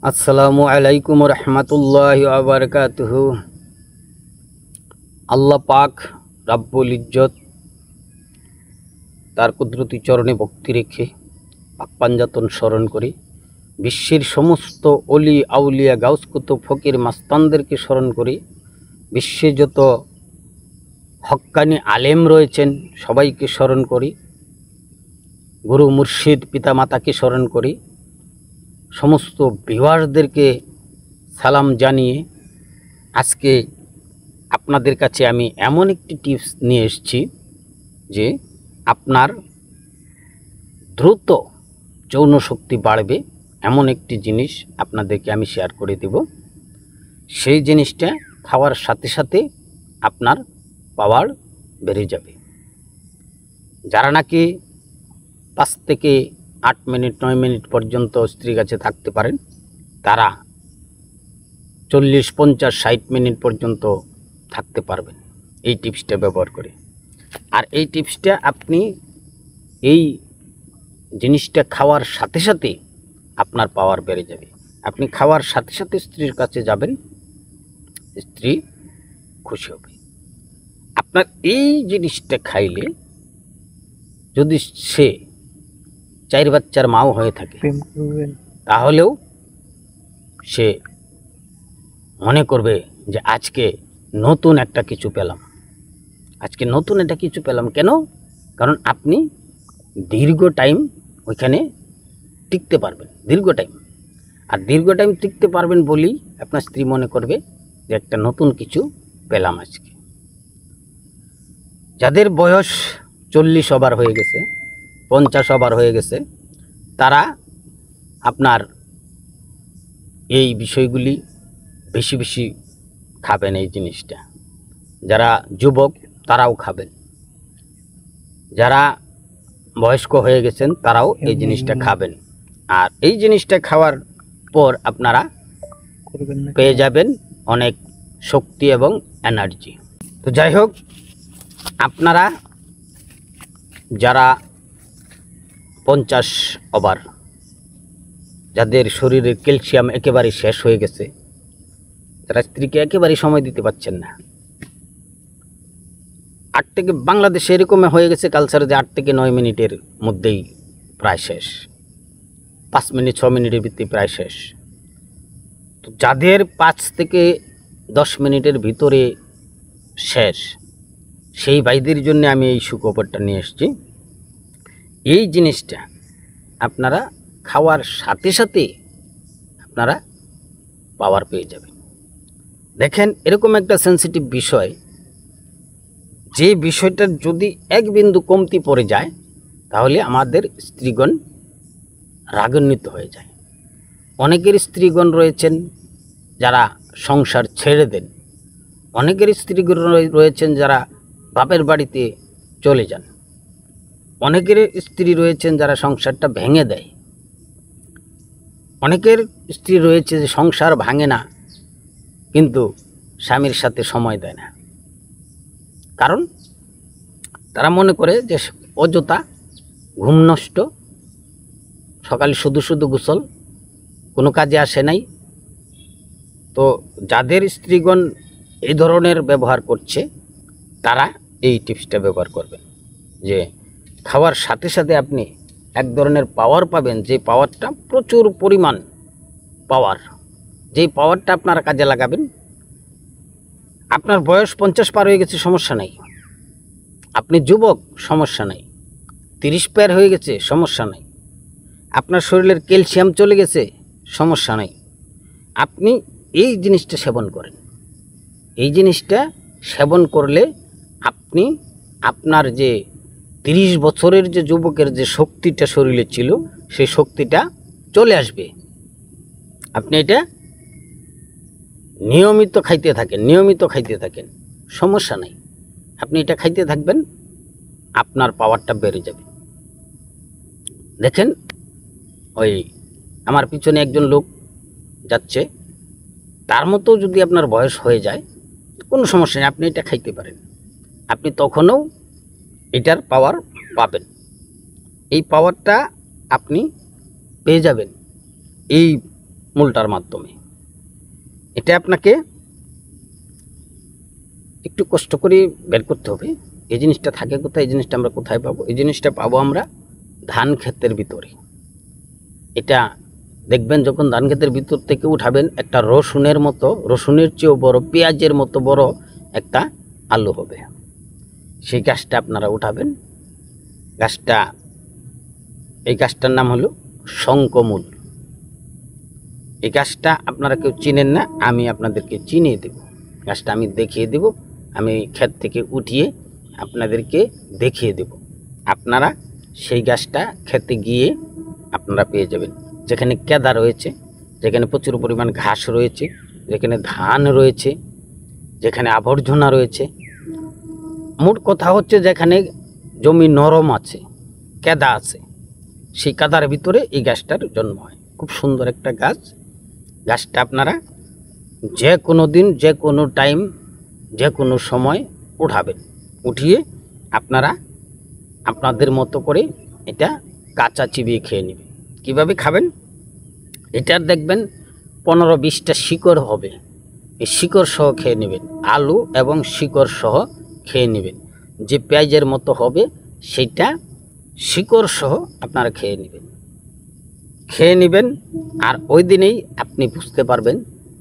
আসসালামু আলাইকুম রহমতুল্লাহি ওয়া বারাকাতুহু। আল্লাহ পাক রাব্বুল ইজ্জত তার কুদরতি চরণে ভক্তি রেখে পাঞ্জাতন স্মরণ করি। বিশ্বের সমস্ত অলি আউলিয়া গাউস কুতুব ফকির মাস্তানদেরকে স্মরণ করি। বিশ্বে যত হক্কানি আলেম রয়েছেন সবাইকে স্মরণ করি। গুরু মুর্শিদ পিতামাতাকে স্মরণ করি। সমস্ত ভিউয়ারদেরকে সালাম জানিয়ে আজকে আপনাদের কাছে আমি এমন একটি টিপস নিয়ে এসেছি যে আপনার দ্রুত যৌন শক্তি বাড়বে এমন একটি জিনিস আপনাদেরকে আমি শেয়ার করে দেব। সেই জিনিসটা খাওয়ার সাথে সাথে আপনার পাওয়ার বেড়ে যাবে। যারা নাকি 5 থেকে 8 মিনিট 9 মিনিট পর্যন্ত স্ত্রীর কাছে থাকতে পারেন তারা 40, 50, 60 মিনিট পর্যন্ত থাকতে পারবেন এই টিপসটা ব্যবহার করে। আর এই টিপসটা আপনি এই জিনিসটা খাওয়ার সাথে সাথে আপনার পাওয়ার বেড়ে যাবে। আপনি খাওয়ার সাথে সাথে স্ত্রীর কাছে যাবেন, স্ত্রী খুশি হবে। আপনার এই জিনিসটা খাইলে যদি সে 4 বাচ্চার মাও হয়ে থাকে তাহলেও সে মনে করবে যে আজকে নতুন একটা কিছু পেলাম, আজকে নতুন একটা কিছু পেলাম। কেন? কারণ আপনি দীর্ঘ টাইম ওইখানে টিকতে পারবেন, দীর্ঘ টাইম। আর দীর্ঘ টাইম টিকতে পারবেন বলেই আপনার স্ত্রী মনে করবে যে একটা নতুন কিছু পেলাম আজকে। যাদের বয়স 40 ওভার হয়ে গেছে, 50 ওভার হয়ে গেছে, তারা আপনার এই বিষয়গুলি বেশি বেশি খাবেন এই জিনিসটা। যারা যুবক তারাও খাবেন, যারা বয়স্ক হয়ে গেছেন তারাও এই জিনিসটা খাবেন। আর এই জিনিসটা খাওয়ার পর আপনারা পেয়ে যাবেন অনেক শক্তি এবং এনার্জি। তো যাই হোক, আপনারা যারা 50 ওভার, যাদের শরীরের ক্যালসিয়াম একেবারে শেষ হয়ে গেছে, যারা স্ত্রীকে একেবারে সময় দিতে পারছেন না, 8 থেকে বাংলাদেশে এরকম হয়ে গেছে কালচারে যে 8 থেকে 9 মিনিটের মধ্যেই প্রায় শেষ, 5 মিনিট 6 মিনিটের ভিতরে প্রায় শেষ। তো যাদের 5 থেকে 10 মিনিটের ভিতরে শেষ, সেই ভাইদের জন্য আমি এই সুখবরটা নিয়ে এসেছি। এই জিনিসটা আপনারা খাওয়ার সাথে সাথে আপনারা পাওয়ার পেয়ে যাবেন। দেখেন, এরকম একটা সেন্সিটিভ বিষয়, যে বিষয়টার যদি এক বিন্দু কমতি পড়ে যায় তাহলে আমাদের স্ত্রীগণ রাগান্বিত হয়ে যায়। অনেকের স্ত্রীগণ রয়েছেন যারা সংসার ছেড়ে দেন, অনেকের স্ত্রীগণ রয়েছেন যারা বাপের বাড়িতে চলে যান, অনেকের স্ত্রী রয়েছেন যারা সংসারটা ভেঙে দেয়, অনেকের স্ত্রী রয়েছে যে সংসার ভাঙে না কিন্তু স্বামীর সাথে সময় দেয় না। কারণ তারা মনে করে যে অযথা ঘুম নষ্ট, সকালে শুধু শুধু গোসল, কোনো কাজে আসে নাই। তো যাদের স্ত্রীগণ এই ধরনের ব্যবহার করছে তারা এই টিপসটা ব্যবহার করবেন, যে খাওয়ার সাথে সাথে আপনি এক ধরনের পাওয়ার পাবেন, যে পাওয়ারটা প্রচুর পরিমাণ পাওয়ার, যেই পাওয়ারটা আপনারা কাজে লাগাবেন। আপনার বয়স 50 পার হয়ে গেছে, সমস্যা নাই। আপনি যুবক, সমস্যা নাই। 30 পার হয়ে গেছে, সমস্যা নাই। আপনার শরীরের ক্যালসিয়াম চলে গেছে, সমস্যা নাই। আপনি এই জিনিসটা সেবন করেন। এই জিনিসটা সেবন করলে আপনি আপনার যে 30 বছরের যে যুবকের যে শক্তিটা শরীরে ছিল সেই শক্তিটা চলে আসবে। আপনি এটা নিয়মিত খাইতে থাকেন, সমস্যা নাই। আপনি এটা খাইতে থাকবেন, আপনার পাওয়ারটা বেড়ে যাবে। দেখেন, ওই আমার পিছনে একজন লোক যাচ্ছে, তার মতো যদি আপনার বয়স হয়ে যায় কোনো সমস্যা নেই, আপনি এটা খাইতে পারেন। আপনি তখনও এটার পাওয়ার পাবেন। এই পাওয়ারটা আপনি পেয়ে যাবেন এই মূলটার মাধ্যমে। এটা আপনাকে একটু কষ্ট করে বের করতে হবে। এই জিনিসটা থাকে কোথায়, এই জিনিসটা আমরা কোথায় পাবো? এই জিনিসটা পাবো আমরা ধান ক্ষেতের ভিতরে। এটা দেখবেন যখন ধান ক্ষেতের ভিতর থেকে উঠাবেন, একটা রসুনের মতো, রসুনের চেয়েও বড়, পেঁয়াজের মতো বড় একটা আলু হবে। সেই গাছটা আপনারা উঠাবেন। গাছটা, এই গাছটার নাম হলো শঙ্কমূল। এই গাছটা আপনারা কেউ চিনেন না, আমি আপনাদেরকে চিনিয়ে দেব। গাছটা আমি দেখিয়ে দেব, আমি ক্ষেত থেকে উঠিয়ে আপনাদেরকে দেখিয়ে দেব। আপনারা সেই গাছটা খেতে গিয়ে আপনারা পেয়ে যাবেন। যেখানে কেদা রয়েছে, যেখানে প্রচুর পরিমাণ ঘাস রয়েছে, যেখানে ধান রয়েছে, যেখানে আবর্জনা রয়েছে, মোট কথা হচ্ছে যেখানে জমি নরম আছে, কেদা আছে, সেই কাদার ভিতরে এই গাছটার জন্ম হয়। খুব সুন্দর একটা গাছ। গাছটা আপনারা যে কোনো দিন, যে কোনো টাইম, যে কোনো সময় উঠাবেন। উঠিয়ে আপনারা আপনাদের মতো করে এটা কাঁচা চিবিয়ে খেয়ে নেবেন। কীভাবে খাবেন? এটার দেখবেন 15-20টা শিকড় হবে, এই শিকড় সহ খেয়ে নেবেন। আলু এবং শিকড় সহ খেয়ে নেবেন। যে পেঁয়াজের মতো হবে সেইটা শিকড় সহ আপনারা খেয়ে নেবেন। আর ওই দিনেই আপনি বুঝতে পারবেন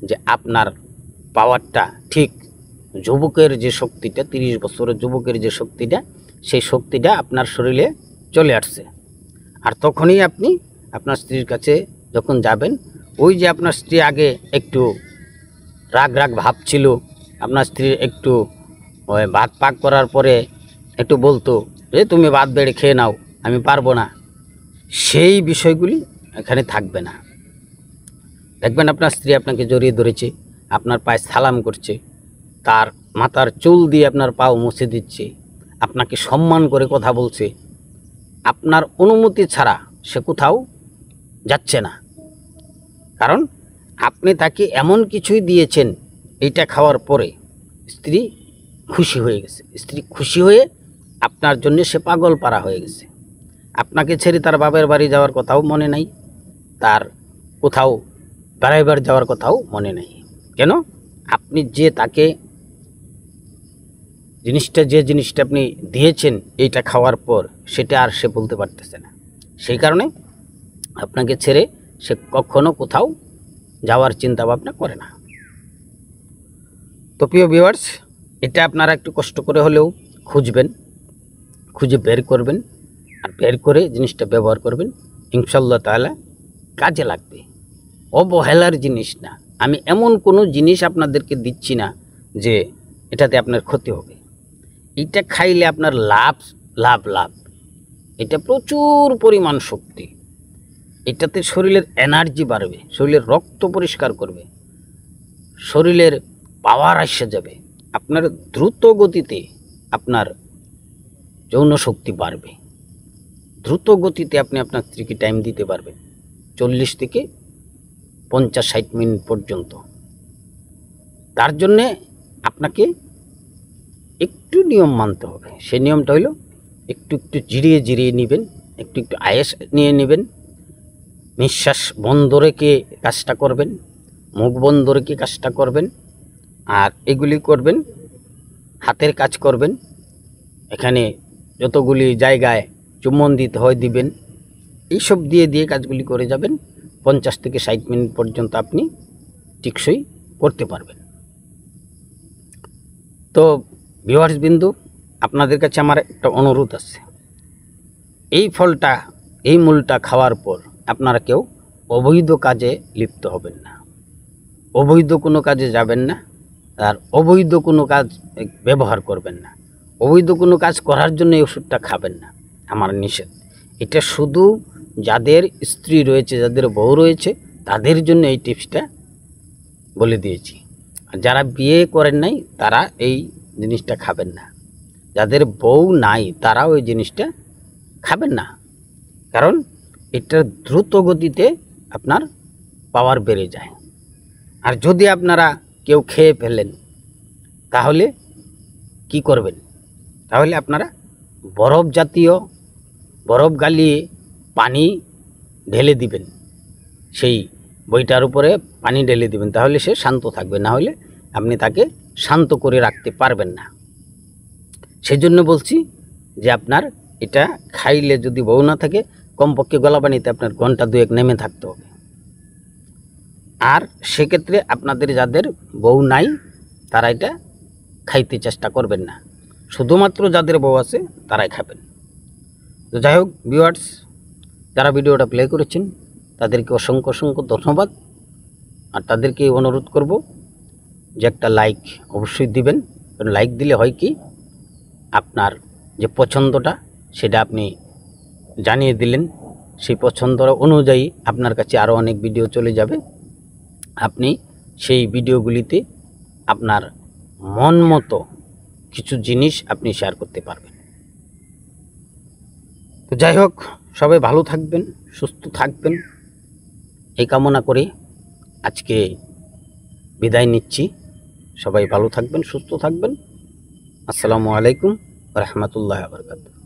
যে আপনার পাওয়ারটা ঠিক যুবকের যে শক্তিটা, 30 বছরের যুবকের যে শক্তিটা, সেই শক্তিটা আপনার শরীরে চলে আসছে। আর তখনই আপনি আপনার স্ত্রীর কাছে যখন যাবেন, ওই যে আপনার স্ত্রী আগে একটু রাগ ভাব ছিল, আপনার স্ত্রী একটু ভাত পাক করার পরে একটু বলতো যে তুমি ভাত বেড়ে খেয়ে নাও, আমি পারবো না, সেই বিষয়গুলি এখানে থাকবে না। দেখবেন আপনার স্ত্রী আপনাকে জড়িয়ে ধরেছে, আপনার পায়ে সালাম করছে, তার মাথার চুল দিয়ে আপনার পাও মুছে দিচ্ছে, আপনাকে সম্মান করে কথা বলছে, আপনার অনুমতি ছাড়া সে কোথাও যাচ্ছে না। কারণ আপনি তাকে এমন কিছুই দিয়েছেন, এইটা খাওয়ার পরে স্ত্রী খুশি হয়ে গেছে। স্ত্রী খুশি হয়ে আপনার জন্য সে পাগল পারা হয়ে গেছে। আপনাকে ছেড়ে তার বাবার বাড়ি যাওয়ার কথাও মনে নাই, তার কোথাও বেড়াইবার যাওয়ার কথাও মনে নাই। কেন? আপনি যে তাকে যে জিনিসটা আপনি দিয়েছেন, এইটা খাওয়ার পর সেটা আর সে বলতে পারতেছে না। সেই কারণে আপনাকে ছেড়ে সে কখনো কোথাও যাওয়ার চিন্তা ভাবনা করে না। তো প্রিয় ভিউয়ার্স, এটা আপনারা একটু কষ্ট করে হলেও খুঁজবেন, খুঁজে বের করবেন, আর বের করে জিনিসটা ব্যবহার করবেন। ইনশাআল্লাহ তাআলা কাজে লাগবে। অবহেলার জিনিস না। আমি এমন কোনো জিনিস আপনাদেরকে দিচ্ছি না যে এটাতে আপনার ক্ষতি হবে। এটা খাইলে আপনার লাভ লাভ লাভ। এটা প্রচুর পরিমাণ শক্তি। এটাতে শরীরের এনার্জি বাড়বে, শরীরের রক্ত পরিষ্কার করবে, শরীরের পাওয়ার আসে যাবে। আপনার দ্রুত গতিতে আপনার যৌন শক্তি বাড়বে। দ্রুত গতিতে আপনি আপনার স্ত্রীকে টাইম দিতে পারবেন, 40 থেকে 50-60 মিনিট পর্যন্ত। তার জন্যে আপনাকে একটু নিয়ম মানতে হবে। সেই নিয়মটা হলো একটু জিরিয়ে নেবেন, একটু আয়েস নিয়ে নেবেন, নিঃশ্বাস বন্ধ রেখে কাজটা করবেন, মুখ বন্ধ রেখে কাজটা করবেন। আর এগুলি করবেন, হাতের কাজ করবেন, এখানে যতগুলি জায়গায় চুম্বন দিতে হয় দিবেন, এইসব দিয়ে কাজগুলি করে যাবেন। 50 থেকে 60 মিনিট পর্যন্ত আপনি টিকসই করতে পারবেন। তো ভিউয়ার্স বিন্দু, আপনাদের কাছে আমার একটা অনুরোধ আছে। এই ফলটা, এই মূলটা খাওয়ার পর আপনারা কেউ অবৈধ কাজে লিপ্ত হবেন না, অবৈধ কোনো কাজে যাবেন না, আর অবৈধ কোনো কাজ ব্যবহার করবেন না। অবৈধ কোনো কাজ করার জন্য এই ওষুধটা খাবেন না, আমার নিষেধ। এটা শুধু যাদের স্ত্রী রয়েছে, যাদের বউ রয়েছে, তাদের জন্য এই টিপসটা বলে দিয়েছি। আর যারা বিয়ে করেন নাই তারা এই জিনিসটা খাবেন না। যাদের বউ নাই তারা ওই জিনিসটা খাবেন না। কারণ এটা দ্রুত গতিতে আপনার পাওয়ার বেড়ে যায়। আর যদি আপনারা কেউ খেয়ে ফেলেন তাহলে কি করবেন? তাহলে আপনারা বরফ গালিয়ে পানি ঢেলে দিবেন সেই বইটার উপরে পানি ঢেলে দিবেন, তাহলে সে শান্ত থাকবে, না হলে আপনি তাকে শান্ত করে রাখতে পারবেন না। সেজন্য বলছি যে আপনার এটা খাইলে যদি বউ না থাকে, কমপক্ষে গলা পানিতে আপনার ঘন্টা 2-1 নেমে থাকতে হবে। আর সেক্ষেত্রে আপনাদের যাদের বউ নাই তারা এটা খাইতে চেষ্টা করবেন না, শুধুমাত্র যাদের বউ আছে তারাই খাবেন। তো যাই হোক ভিউয়ার্স, যারা ভিডিওটা প্লে করেছেন তাদেরকে অসংখ্য অসংখ্য ধন্যবাদ। আর তাদেরকে অনুরোধ করব যে একটা লাইক অবশ্যই দিবেন, কারণ লাইক দিলে হয় কি, আপনার যে পছন্দটা সেটা আপনি জানিয়ে দিলেন, সেই পছন্দ অনুযায়ী আপনার কাছে আরও অনেক ভিডিও চলে যাবে। আপনি সেই ভিডিওগুলিতে আপনার মন মতো কিছু জিনিস আপনি শেয়ার করতে পারবেন। তো যাই হোক, সবাই ভালো থাকবেন, সুস্থ থাকবেন, এই কামনা করে আজকে বিদায় নিচ্ছি। সবাই ভালো থাকবেন, সুস্থ থাকবেন। আসসালামু আলাইকুম ওয়া রাহমাতুল্লাহি ওয়া বারাকাতুহু।